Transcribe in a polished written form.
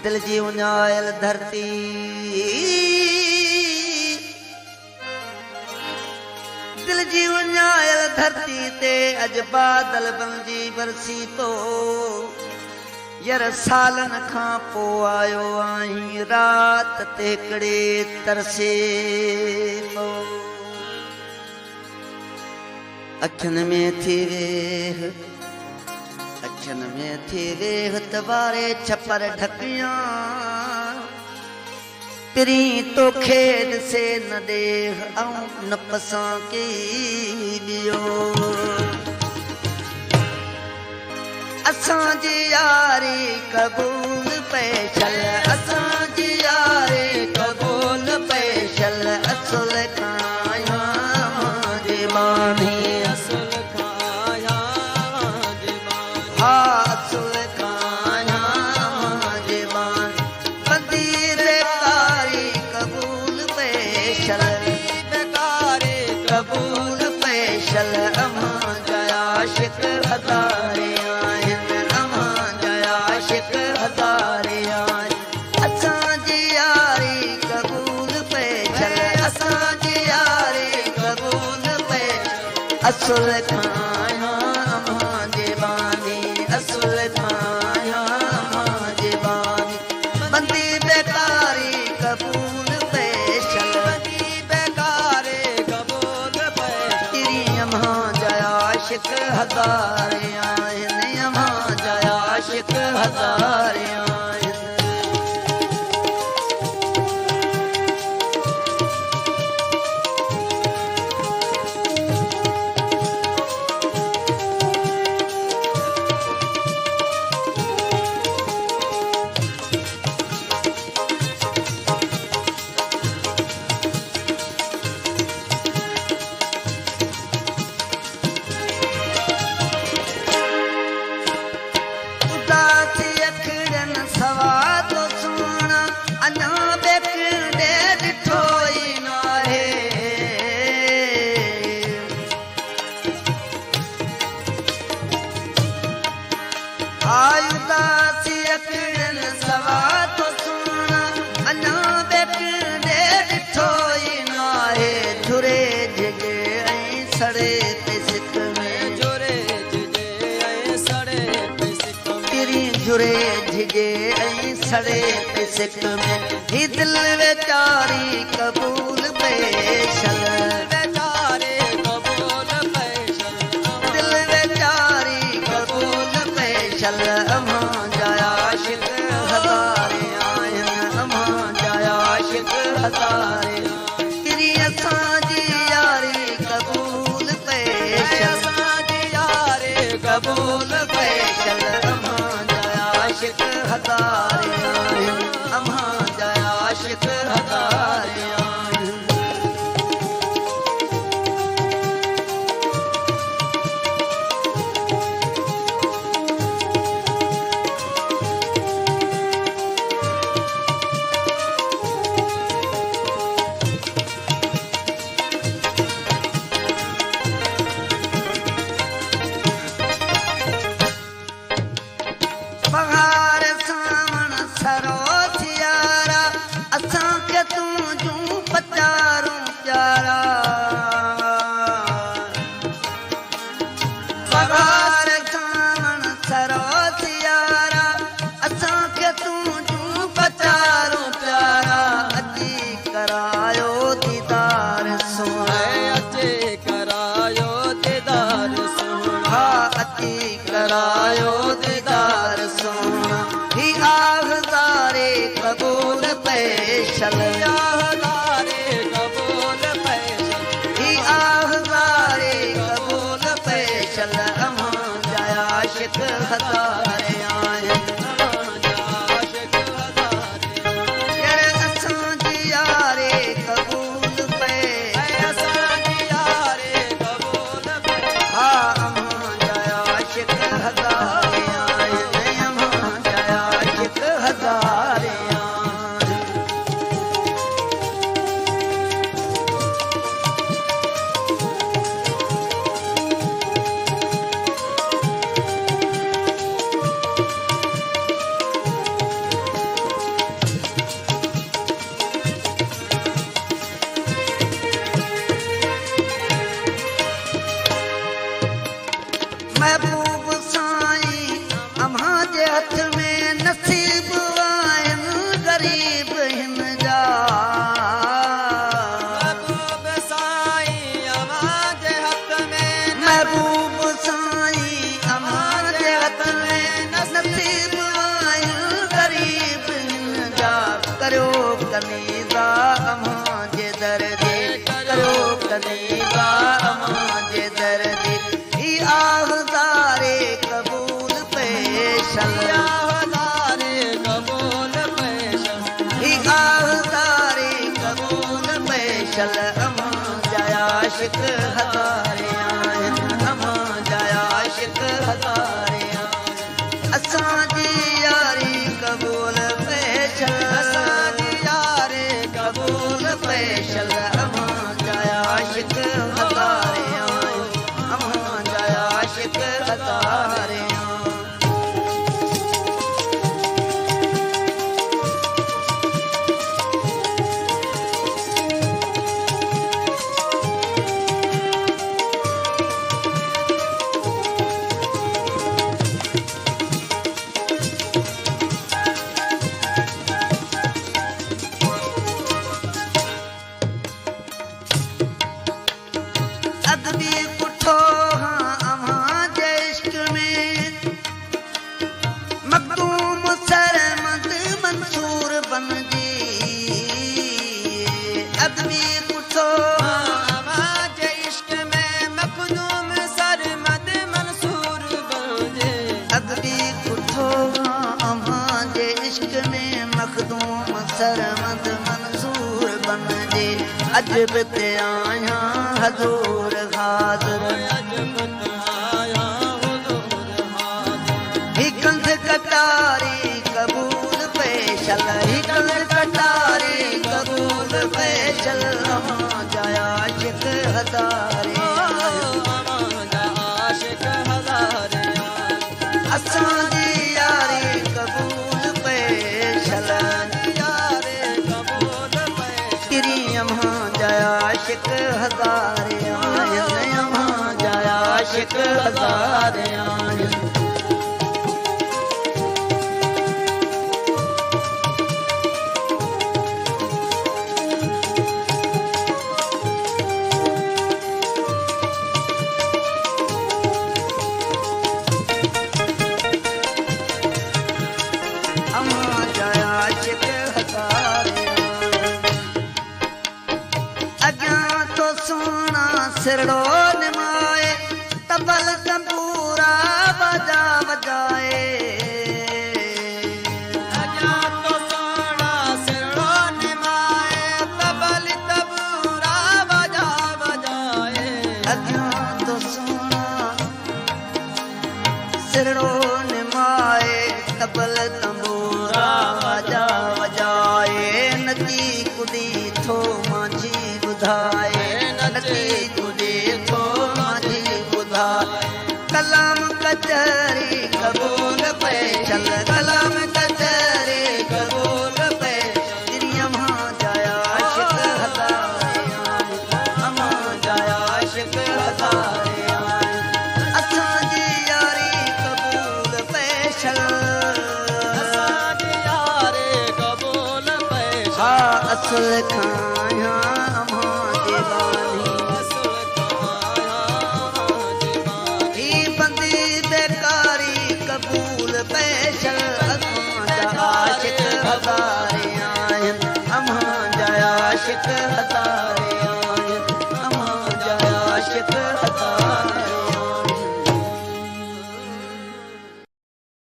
दिल जी उञायल धरती दिल जी उञायल धरती ते अज बादल बणजी बरसी तो यार सालन खां पो आयो आई रात ते हिकड़े तरसे तो अखिन में थी वेह अखिन में थी वेह तवारे छपर ढकियां पिरी तो खेद से न देह आऊं न पसां की दियो असां जी यारी कबूल पैशल असां जी यारी कबूल पैशल असुल खाया जीवानी असुल खाया जीवानी हाँ असुल खाया जीवानी बंदी बेकारी कबूल पैशल बेकारी कबूल पैशल अमां जया आशिक हज़ारे असुल खाया मां जीवानी असुल खाया मां जीवानी बंदी बेकारी कबूल पैशल बंदी बेकारी कबूल पैशल तेरी मां जया आशिक हज़ारे आहिनि मां जया आशिक हज़ारे सड़े पे सिक में ही दिल बेचारी कबूल पैशल बेचारे कबूल पैशल दिल बेचारी कबूल पैशल अमां जया आशिक हज़ारे आहिनि अमां जया आशिक हज़ारे तेरी असां जी यारी कबूल पैशल असां जी यारी कबूल पैशल अमां जया आशिक हज़ारे अमां जया आशिक हज़ारे करायो दीदार सोना ही आहज़ारे कबूल पैशल आहज़ारे कबूल पैशल ही आहज़ारे कबूल पैशल अमां जया आशिक हज़ारे हथ में नसीब आहिनि गरीब हिन जा महबूब साईं अमां जे हथ में महबूब साईं अमां जे हथ में नसीब आहिनि गरीब हिन जा करियो कनीज़ा अमां जे दर ते करियो कनीज़ा अमां जे दर ते ही आहज़ारे क़बूल पेशल हज़ारे कबूल पेशल ही आहज़ारे क़बूल पेशल अमां जा आशिक़ हज़ारे आहिनि अमां जा आशिक़ हज़ारे आहिनि असांजी यारी क़बूल पेशल असांजी यारे क़बूल पेशल अमां जा आशिक़ हज़ारे आहिनि अमां जा आशिक़ हज़ारे आहिनि अदबी पुठो हाँ अमां जे इश्क में मखदूम सरमद मंसूर बनजी अदबी पुठो अमां जे इश्क में मखदूम सरमद मंसूर बणिजे अदबी पुठो हाँ अमां जे इश्क में मखदूम सरमद मंसूर बनजे अजब ते आहियां हज़ूर हाज़िर अजब आया हुज़ूर हाज़िर ही कंध कटारी क़बूल पेशल ही कंध कटारी क़बूल पेशल अमां जा आशिक़ हज़ारे अमां जा आशिक़ हज़ारे असांजी यारी क़बूल पेशल यारे कबूल पेशल किरी अमां जा आशिक़ हज़ारे आहिनि अमां जा आशिक़ हज़ारे आहिनि अमां जा आशिक़ हज़ारे अॻियां तो सोना सिरड़ो निमाए तबल तंबूरा वजा वजाए अॻियां तो सोना सिरड़ो निमाए तबल तबूरा वजा वजाए अॻियां तो सोना सिरड़ो निमाए तबल तंबूरा वजा वजाए नची कुॾी थो माझी ॿुधाए नची कुॾी थो माझी ॿुधाए कलाम कचहरी क़बूल पेशल कलाम कचहरी क़बूल पेशल अमां जा आशिक़ हज़ारे आहिनि अमां जा आशिक़ हज़ारे आहिनि असांजी यारी क़बूल पेशल असांजी यारे कबूल पेशल हा असुल खां